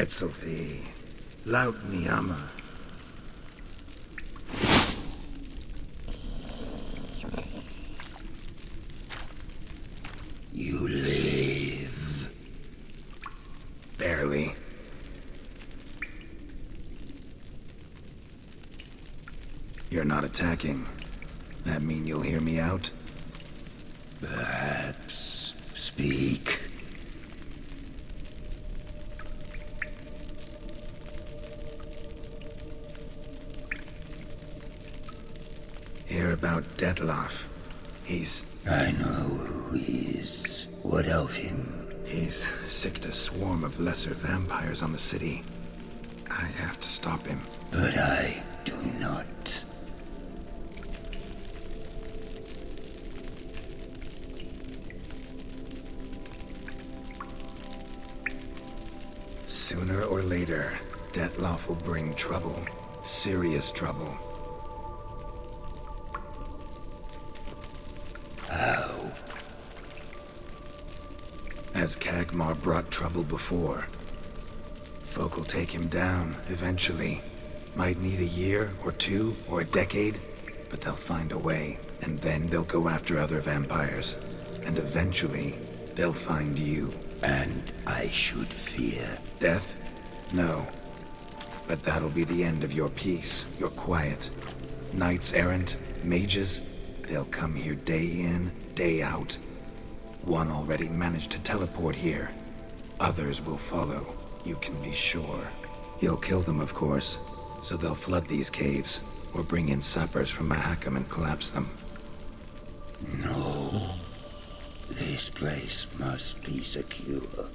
Etzelthi, laut Niyama. You live. Barely. You're not attacking. That mean you'll hear me out? Perhaps. Speak. Hear about Dettlaff. I know who he is. What of him? He's sicked a swarm of lesser vampires on the city. I have to stop him. But I do not. Sooner or later, Dettlaff will bring trouble. Serious trouble. How? As Kagmar brought trouble before. Folk will take him down, eventually. Might need a year, or two, or a decade, but they'll find a way. And then they'll go after other vampires. And eventually, they'll find you. And I should fear death? No. But that'll be the end of your peace, your quiet. Knights errant, mages, they'll come here day in, day out. One already managed to teleport here. Others will follow, you can be sure. You'll kill them, of course, so they'll flood these caves, or bring in sappers from Mahakam and collapse them. No. This place must be secure.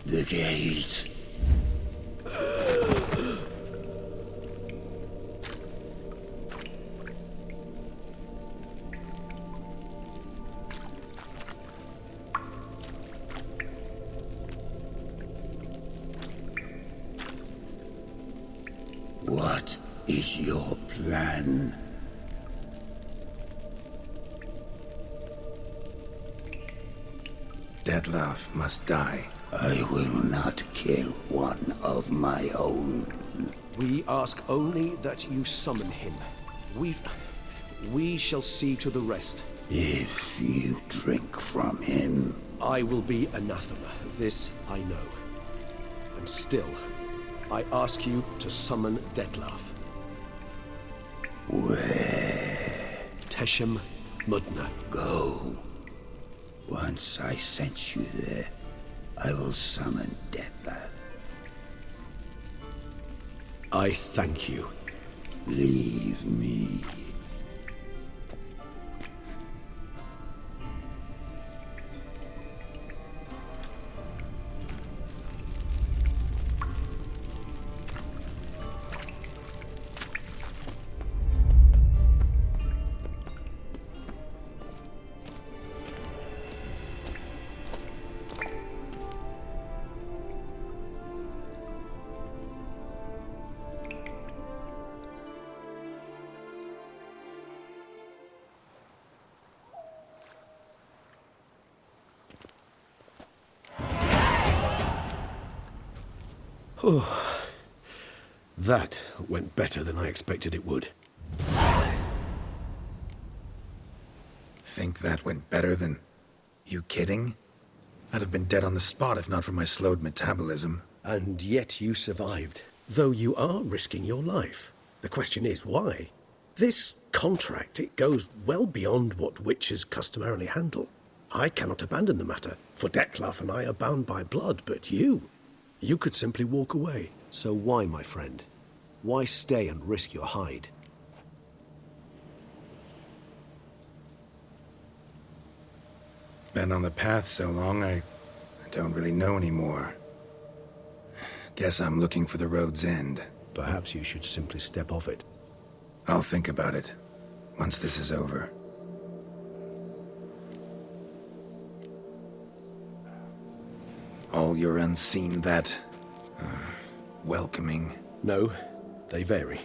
The gate. What is your plan? Dettlaff must die. I will not kill one of my own. We ask only that you summon him. We shall see to the rest. If you drink from him... I will be anathema, this I know. And still, I ask you to summon Dettlaff. Where? Teshem Mudna. Go. Once I sense you there, I will summon Dettlaff. I thank you. Leave me. Oh, that went better than I expected it would. Think that went better than... You kidding? I'd have been dead on the spot if not for my slowed metabolism. And yet you survived, though you are risking your life. The question is, why? This contract, it goes well beyond what witches customarily handle. I cannot abandon the matter, for Dettlaff and I are bound by blood, but you could simply walk away. So why, my friend? Why stay and risk your hide? Been on the path so long, I don't really know anymore. Guess I'm looking for the road's end. Perhaps you should simply step off it. I'll think about it, once this is over. All your unseen that... welcoming. No, they vary.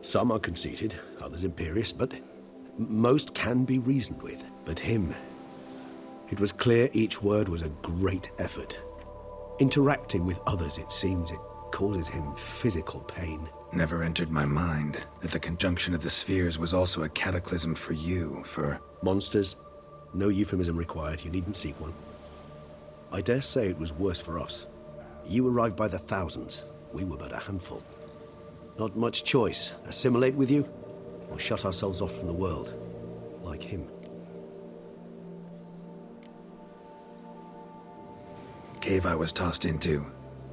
Some are conceited, others imperious, but most can be reasoned with. But him... It was clear each word was a great effort. Interacting with others, it seems, causes him physical pain. Never entered my mind that the conjunction of the spheres was also a cataclysm for you, for... Monsters? No euphemism required, you needn't seek one. I dare say it was worse for us. You arrived by the thousands, we were but a handful. Not much choice, assimilate with you, or shut ourselves off from the world, like him. Cave I was tossed into.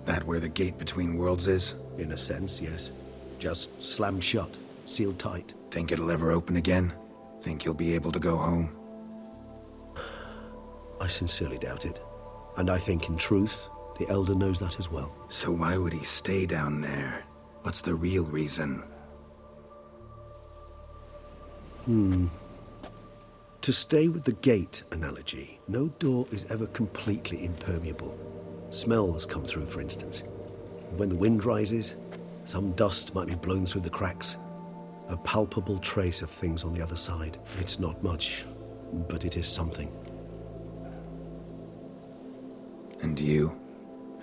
That where the gate between worlds is? In a sense, yes. Just slammed shut, sealed tight. Think it'll ever open again? Think you'll be able to go home? I sincerely doubt it. And I think, in truth, the Elder knows that as well. So why would he stay down there? What's the real reason? To stay with the gate analogy, no door is ever completely impermeable. Smells come through, for instance. When the wind rises, some dust might be blown through the cracks. A palpable trace of things on the other side. It's not much, but it is something. And you?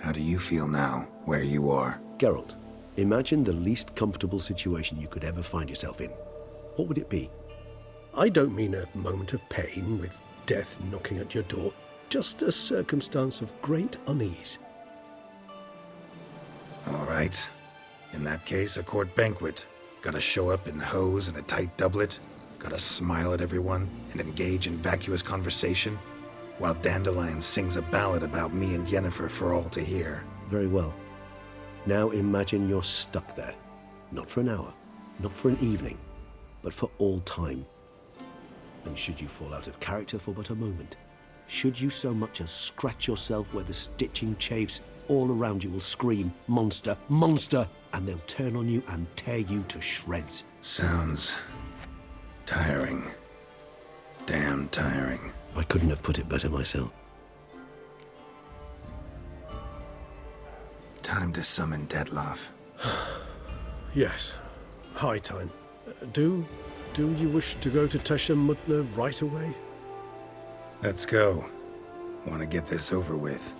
How do you feel now, where you are? Geralt, imagine the least comfortable situation you could ever find yourself in. What would it be? I don't mean a moment of pain with death knocking at your door. Just a circumstance of great unease. All right. In that case, a court banquet. Gotta show up in hose and a tight doublet. Gotta smile at everyone and engage in vacuous conversation. While Dandelion sings a ballad about me and Yennefer for all to hear. Very well. Now imagine you're stuck there. Not for an hour, not for an evening, but for all time. And should you fall out of character for but a moment, should you so much as scratch yourself where the stitching chafes, all around you will scream, "Monster! Monster!" and they'll turn on you and tear you to shreds. Sounds tiring. Damn tiring. I couldn't have put it better myself. Time to summon Dettlaff. Yes, high time. Do you wish to go to Tesha Mutna right away? Let's go. Want to get this over with.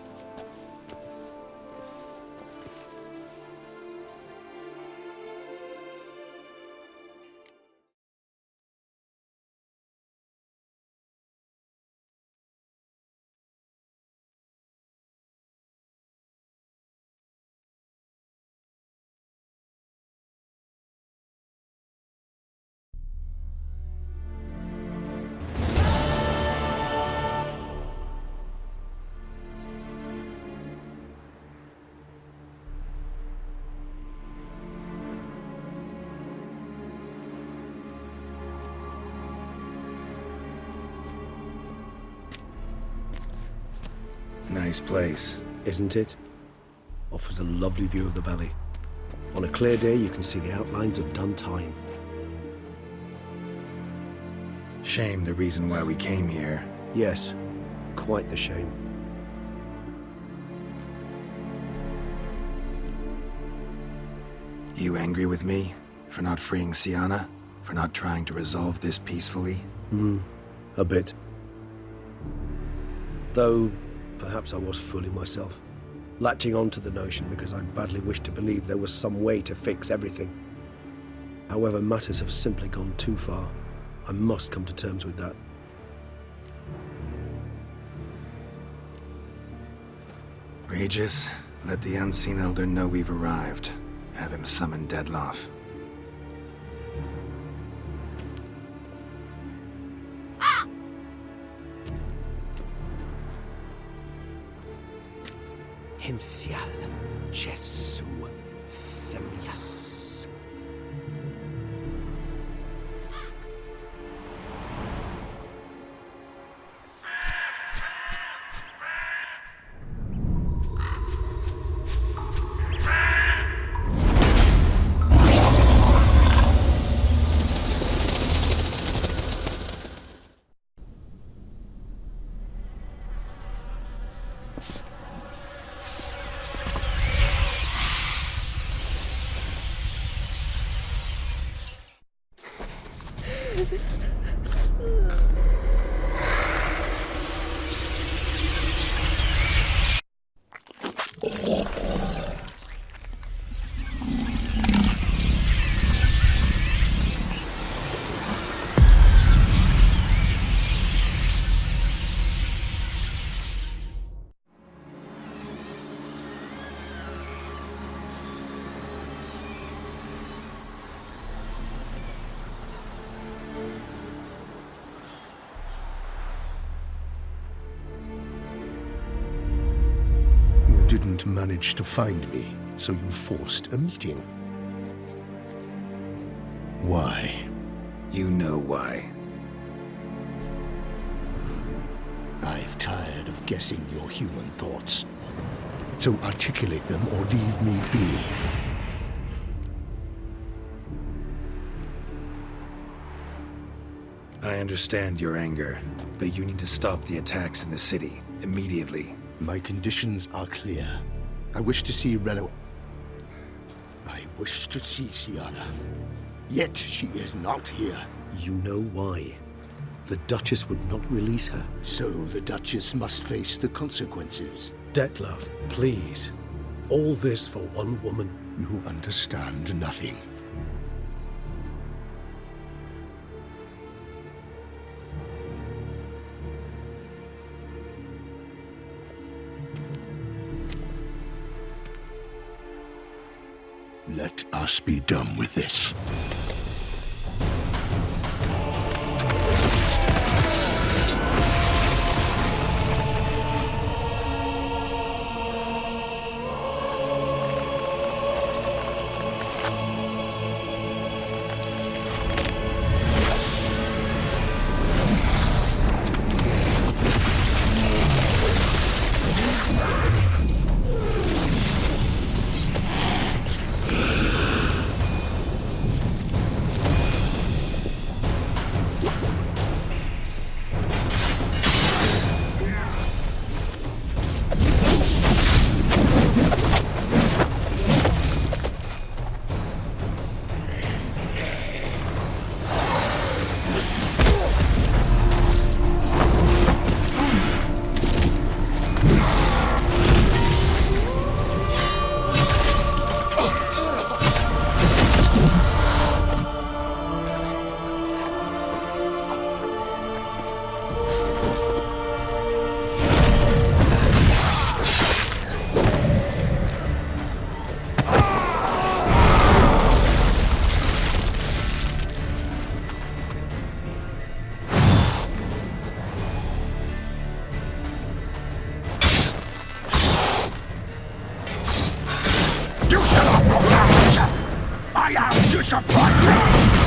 Nice place. Isn't it? Offers a lovely view of the valley. On a clear day, you can see the outlines of done time. Shame the reason why we came here. Yes, quite the shame. You angry with me? For not freeing Sienna? For not trying to resolve this peacefully? A bit. Though, perhaps I was fooling myself. Latching on to the notion because I badly wished to believe there was some way to fix everything. However, matters have simply gone too far. I must come to terms with that. Regis, let the Unseen Elder know we've arrived. Have him summon Dettlaff. Hinthial Jesu Themias. couldn't manage to find me, so you forced a meeting. Why? You know why. I've tired of guessing your human thoughts. So articulate them or leave me be. I understand your anger, but you need to stop the attacks in the city immediately. My conditions are clear. I wish to see Relo. I wish to see Siana. Yet she is not here. You know why. The Duchess would not release her. So the Duchess must face the consequences. Detlef, please. All this for one woman. You understand nothing. Let us be done with this.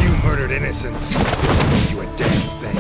You murdered innocents. You a damn thing.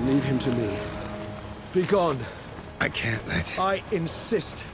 Leave him to me. Be gone. I can't let... I insist.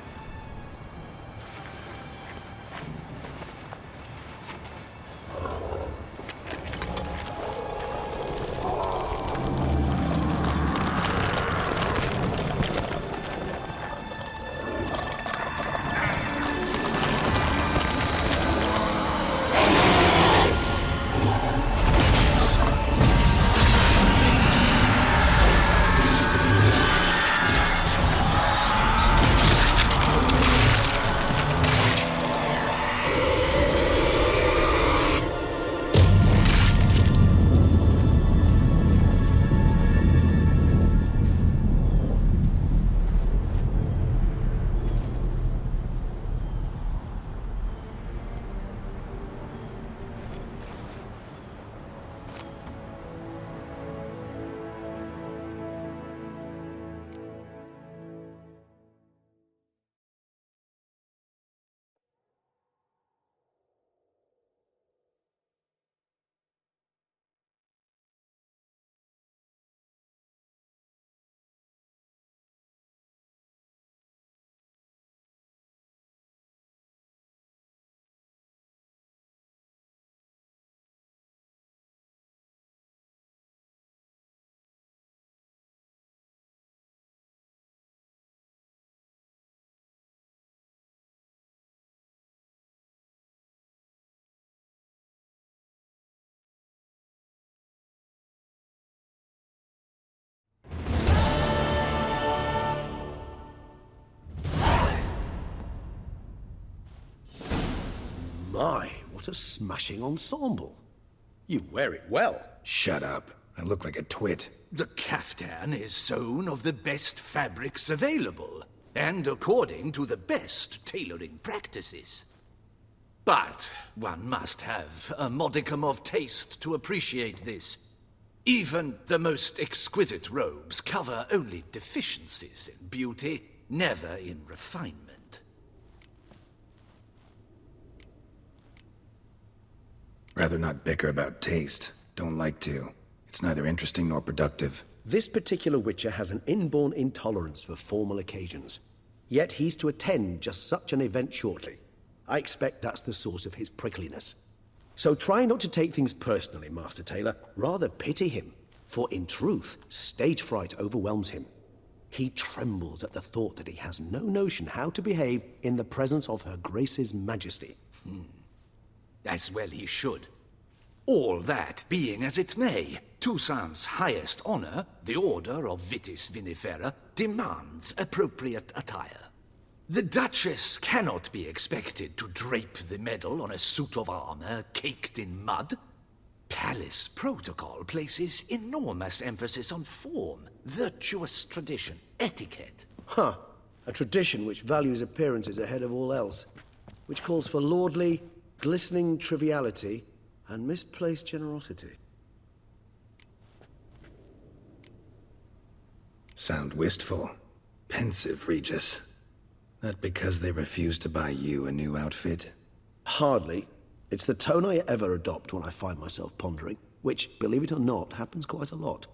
My, what a smashing ensemble. You wear it well. Shut up. I look like a twit. The caftan is sewn of the best fabrics available, and according to the best tailoring practices. But one must have a modicum of taste to appreciate this. Even the most exquisite robes cover only deficiencies in beauty, never in refinement. Rather not bicker about taste. Don't like to. It's neither interesting nor productive. This particular Witcher has an inborn intolerance for formal occasions. Yet he's to attend just such an event shortly. I expect that's the source of his prickliness. So try not to take things personally, Master Taylor. Rather pity him. For in truth, stage fright overwhelms him. He trembles at the thought that he has no notion how to behave in the presence of Her Grace's Majesty. As well he should. All that being as it may, Toussaint's highest honor, the Order of Vitis Vinifera, demands appropriate attire. The Duchess cannot be expected to drape the medal on a suit of armor caked in mud. Palace protocol places enormous emphasis on form, virtuous tradition, etiquette. Huh. A tradition which values appearances ahead of all else. Which calls for lordly, glistening triviality and misplaced generosity. Sound wistful. Pensive, Regis. That because they refuse to buy you a new outfit? Hardly. It's the tone I ever adopt when I find myself pondering, which, believe it or not, happens quite a lot.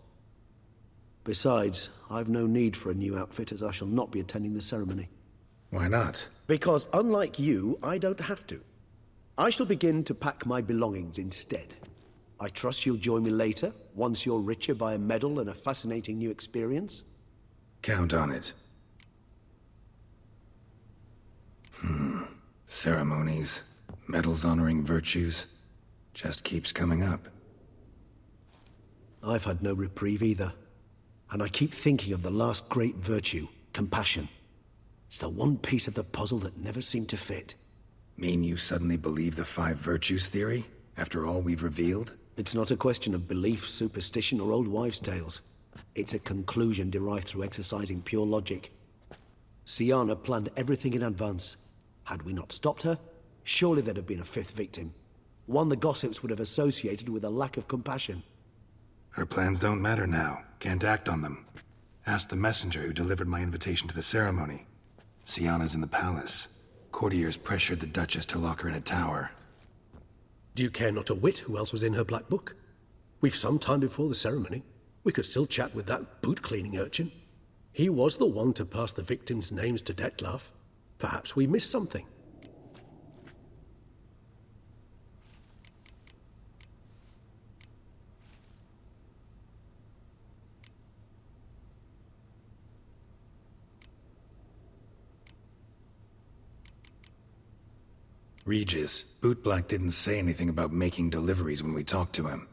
Besides, I've no need for a new outfit as I shall not be attending the ceremony. Why not? Because unlike you, I don't have to. I shall begin to pack my belongings instead. I trust you'll join me later, once you're richer by a medal and a fascinating new experience? Count on it. Ceremonies, medals honoring virtues, just keeps coming up. I've had no reprieve either. And I keep thinking of the last great virtue, compassion. It's the one piece of the puzzle that never seemed to fit. Mean you suddenly believe the 5 virtues theory, after all we've revealed? It's not a question of belief, superstition, or old wives' tales. It's a conclusion derived through exercising pure logic. Siana planned everything in advance. Had we not stopped her, surely there'd have been a 5th victim. One the gossips would have associated with a lack of compassion. Her plans don't matter now. Can't act on them. Ask the messenger who delivered my invitation to the ceremony. Siana's in the palace. Courtiers pressured the Duchess to lock her in a tower. Do you care not a whit who else was in her black book? We've some time before the ceremony. We could still chat with that boot-cleaning urchin. He was the one to pass the victims' names to Detlef. Perhaps we missed something. Regis, Bootblack didn't say anything about making deliveries when we talked to him.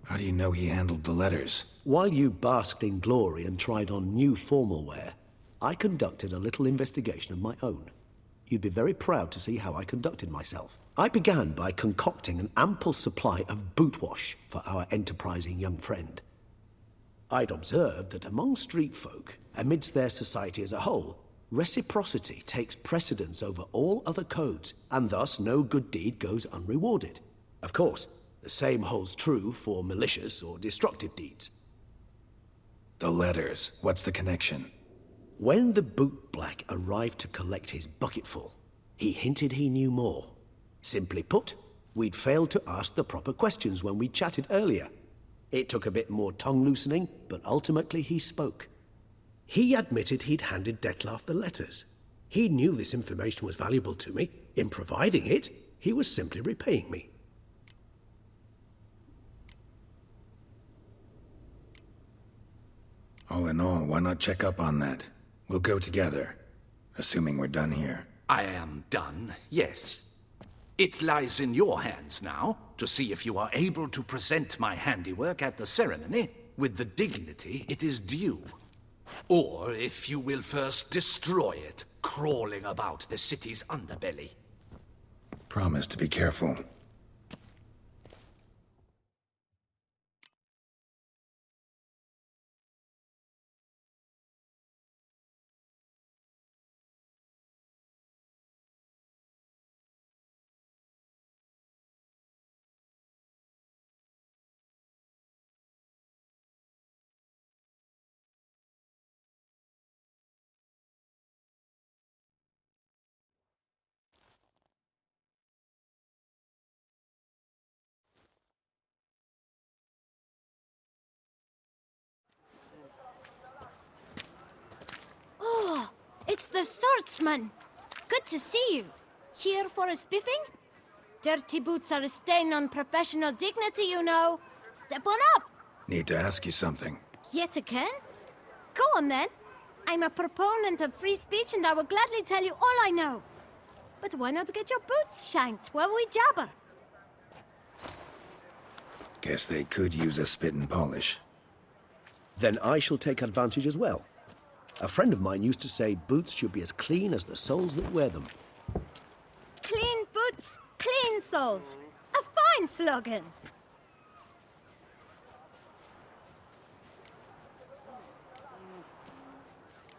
How do you know he handled the letters? While you basked in glory and tried on new formal wear, I conducted a little investigation of my own. You'd be very proud to see how I conducted myself. I began by concocting an ample supply of boot wash for our enterprising young friend. I'd observed that among street folk, amidst their society as a whole, reciprocity takes precedence over all other codes, and thus no good deed goes unrewarded. Of course, the same holds true for malicious or destructive deeds. The letters, what's the connection? When the bootblack arrived to collect his bucketful, he hinted he knew more. Simply put, we'd failed to ask the proper questions when we chatted earlier. It took a bit more tongue-loosening, but ultimately he spoke. He admitted he'd handed Detlef the letters. He knew this information was valuable to me. In providing it, he was simply repaying me. All in all, why not check up on that? We'll go together, assuming we're done here. I am done, yes. It lies in your hands now to see if you are able to present my handiwork at the ceremony with the dignity it is due. Or if you will first destroy it, crawling about the city's underbelly. Promise to be careful. It's the swordsman. Good to see you. Here for a spiffing? Dirty boots are a stain on professional dignity, you know. Step on up. Need to ask you something. Yet again? Go on then. I'm a proponent of free speech and I will gladly tell you all I know. But why not get your boots shanked while we jabber? Guess they could use a spit and polish. Then I shall take advantage as well. A friend of mine used to say boots should be as clean as the soles that wear them. Clean boots, clean soles. A fine slogan.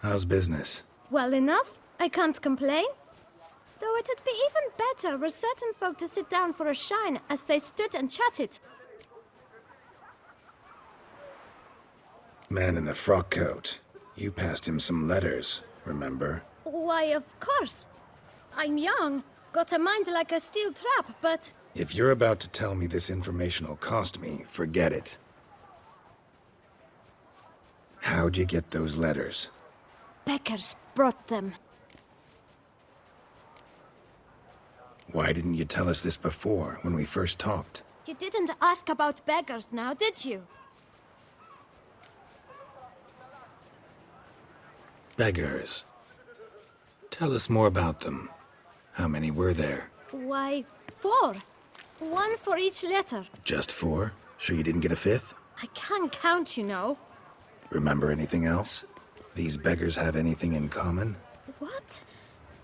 How's business? Well enough. I can't complain. Though it'd be even better were certain folk to sit down for a shine as they stood and chatted. Man in the frock coat. You passed him some letters, remember? Why, of course. I'm young, got a mind like a steel trap, but... If you're about to tell me this information will cost me, forget it. How'd you get those letters? Beckers brought them. Why didn't you tell us this before, when we first talked? You didn't ask about beggars now, did you? Beggars. Tell us more about them. How many were there? Why, 4. 1 for each letter. Just 4? Sure you didn't get a 5th? I can't count, you know. Remember anything else? These beggars have anything in common? What?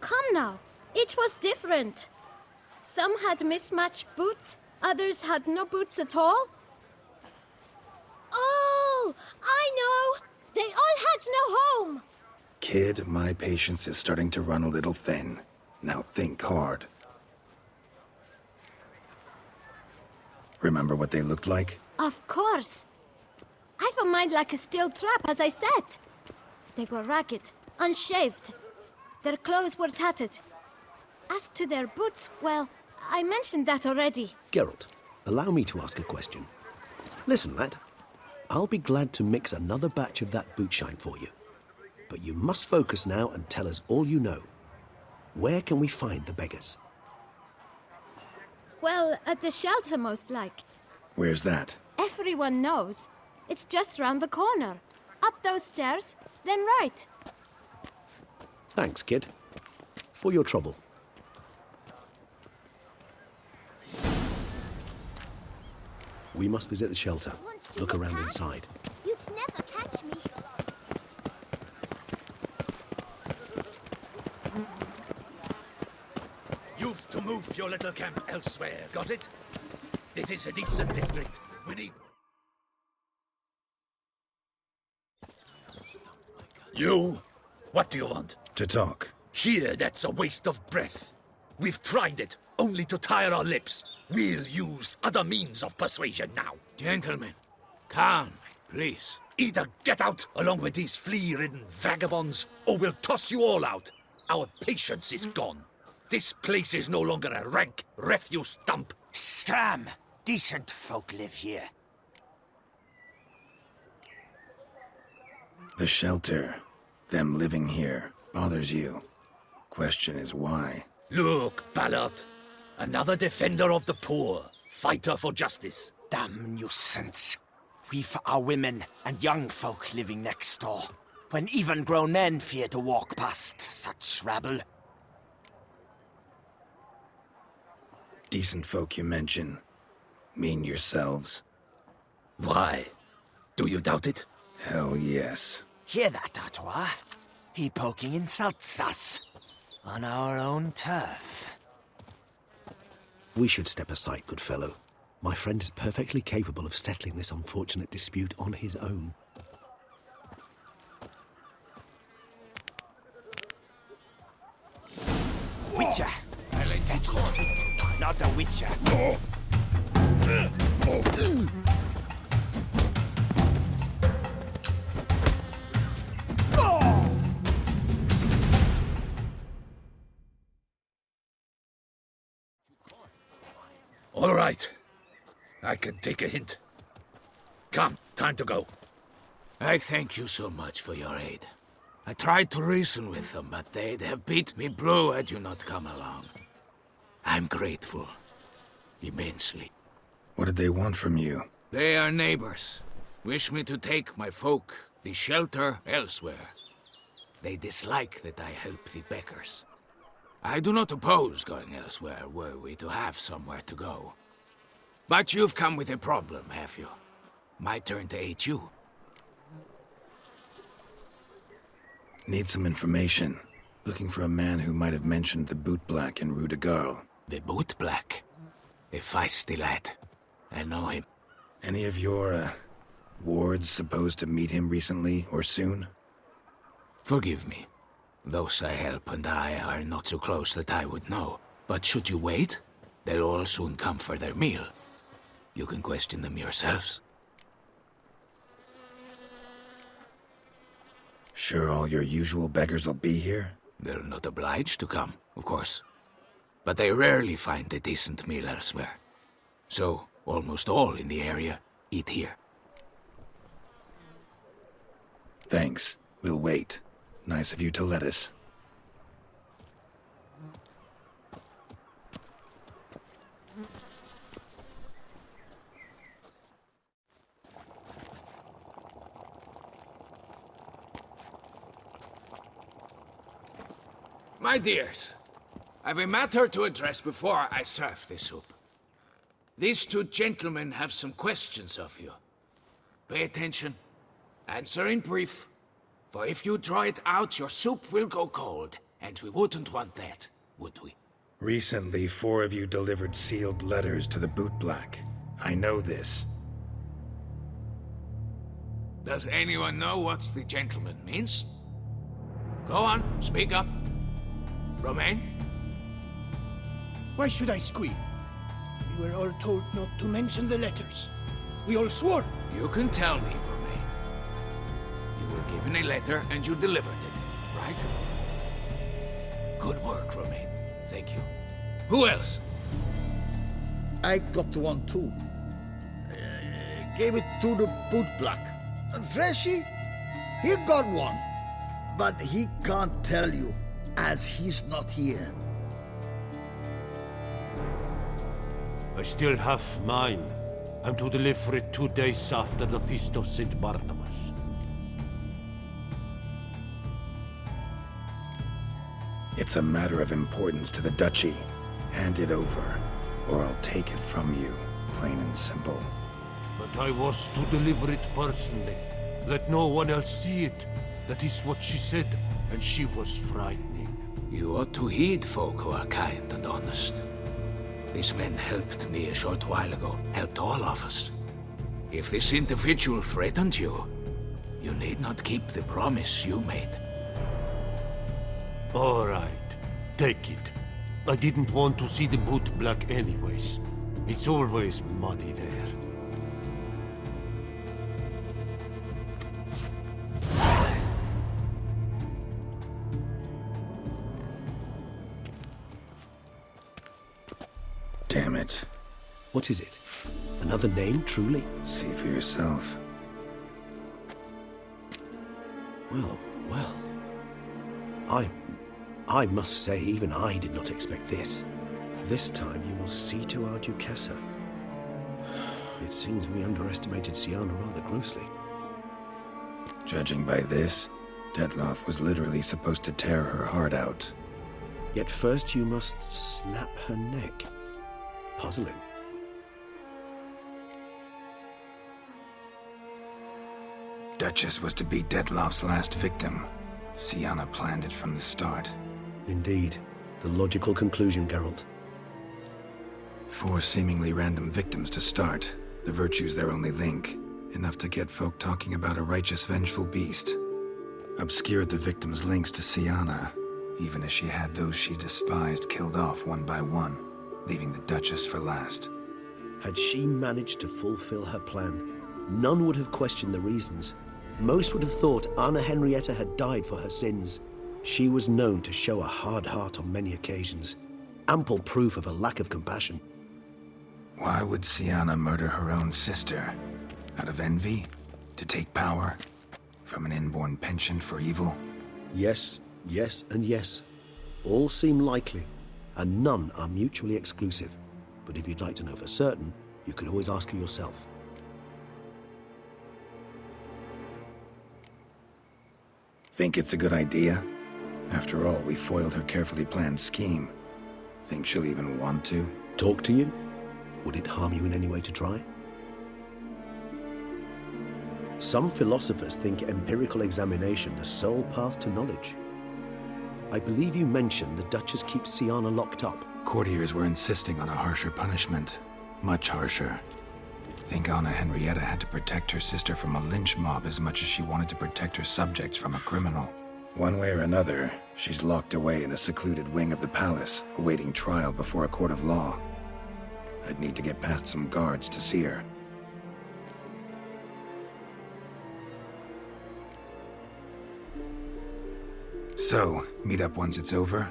Come now. Each was different. Some had mismatched boots, others had no boots at all. Oh, I know! They all had no home! Kid, my patience is starting to run a little thin. Now think hard. Remember what they looked like? Of course. I've a mind like a steel trap, as I said. They were ragged, unshaved. Their clothes were tattered. As to their boots, well, I mentioned that already. Geralt, allow me to ask a question. Listen, lad. I'll be glad to mix another batch of that boot shine for you. But you must focus now and tell us all you know. Where can we find the beggars? Well, at the shelter, most like. Where's that? Everyone knows. It's just round the corner. Up those stairs, then right. Thanks, kid. For your trouble. We must visit the shelter. Look around inside. You'd never catch me. You've to move your little camp elsewhere, got it? This is a decent district. We need... You? What do you want? To talk. Here, that's a waste of breath. We've tried it, only to tire our lips. We'll use other means of persuasion now. Gentlemen, calm, please. Either get out along with these flea-ridden vagabonds, or we'll toss you all out. Our patience is gone. This place is no longer a rank refuse dump. Scram! Decent folk live here. The shelter, them living here, bothers you. Question is why? Look, Ballard. Another defender of the poor. Fighter for justice. Damn nuisance. We've our women and young folk living next door, when even grown men fear to walk past such rabble. Decent folk you mention. Mean yourselves? Why? Do you doubt it? Hell yes. Hear that, Artois? He poking insults us. On our own turf. We should step aside, good fellow. My friend is perfectly capable of settling this unfortunate dispute on his own. Witcher! That was wit, not a witcher. All right. I can take a hint. Come, time to go. I thank you so much for your aid. I tried to reason with them, but they'd have beat me blue had you not come along. I'm grateful. Immensely. What did they want from you? They are neighbors. Wish me to take my folk, the shelter, elsewhere. They dislike that I help the beggars. I do not oppose going elsewhere, were we to have somewhere to go. But you've come with a problem, have you? My turn to aid you. Need some information. Looking for a man who might have mentioned the boot black in Rue de Garl. The boot black. A feisty lad. I know him. Any of your, wards supposed to meet him recently or soon? Forgive me. Those I help and I are not so close that I would know. But should you wait, they'll all soon come for their meal. You can question them yourselves. Sure all your usual beggars will be here? They're not obliged to come, of course. But they rarely find a decent meal elsewhere. So, almost all in the area eat here. Thanks. We'll wait. Nice of you to let us. My dears, I've a matter to address before I serve the soup. These two gentlemen have some questions of you. Pay attention. Answer in brief. For if you draw it out, your soup will go cold. And we wouldn't want that, would we? Recently, 4 of you delivered sealed letters to the bootblack. I know this. Does anyone know what the gentleman means? Go on, speak up. Romain? Why should I squeal? We were all told not to mention the letters. We all swore. You can tell me, Romain. You were given a letter and you delivered it, right? Good work, Romain. Thank you. Who else? I got one too. Gave it to the bootblack. And Freshy, he got one. But he can't tell you, as he's not here. I still have mine. I'm to deliver it 2 days after the Feast of St. Barnabas. It's a matter of importance to the Duchy. Hand it over, or I'll take it from you, plain and simple. But I was to deliver it personally. Let no one else see it. That is what she said, and she was frightening. You ought to heed folk who are kind and honest. These men helped me a short while ago, helped all of us. If this individual threatened you, you need not keep the promise you made. All right, take it. I didn't want to see the bootblack anyways. It's always muddy there. Damn it. What is it? Another name, truly? See for yourself. Well, well. I must say, even I did not expect this. This time you will see to our Duchessa. It seems we underestimated Siana rather grossly. Judging by this, Detloff was literally supposed to tear her heart out. Yet first you must snap her neck. Puzzling. Duchess was to be Detloff's last victim. Siana planned it from the start. Indeed. The logical conclusion, Geralt. 4 seemingly random victims to start. The virtue's their only link. Enough to get folk talking about a righteous, vengeful beast. Obscured the victims' links to Siana, even as she had those she despised killed off one by one, leaving the Duchess for last. Had she managed to fulfill her plan, none would have questioned the reasons. Most would have thought Anna Henrietta had died for her sins. She was known to show a hard heart on many occasions. Ample proof of a lack of compassion. Why would Siana murder her own sister? Out of envy? To take power? From an inborn penchant for evil? Yes, yes, and yes. All seem likely, and none are mutually exclusive. But if you'd like to know for certain, you could always ask her yourself. Think it's a good idea? After all, we foiled her carefully planned scheme. Think she'll even want to? Talk to you? Would it harm you in any way to try? Some philosophers think empirical examination the sole path to knowledge. I believe you mentioned the Duchess keeps Siana locked up. Courtiers were insisting on a harsher punishment. Much harsher. Think Anna Henrietta had to protect her sister from a lynch mob as much as she wanted to protect her subjects from a criminal. One way or another, she's locked away in a secluded wing of the palace, awaiting trial before a court of law. I'd need to get past some guards to see her. So, meet up once it's over?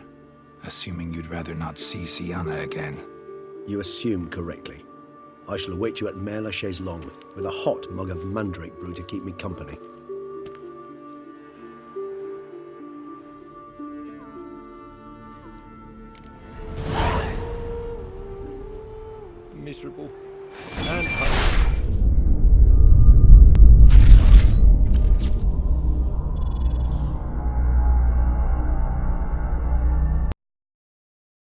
Assuming you'd rather not see Siana again. You assume correctly. I shall await you at Mère la Chaise Longue, with a hot mug of mandrake brew to keep me company. Miserable. And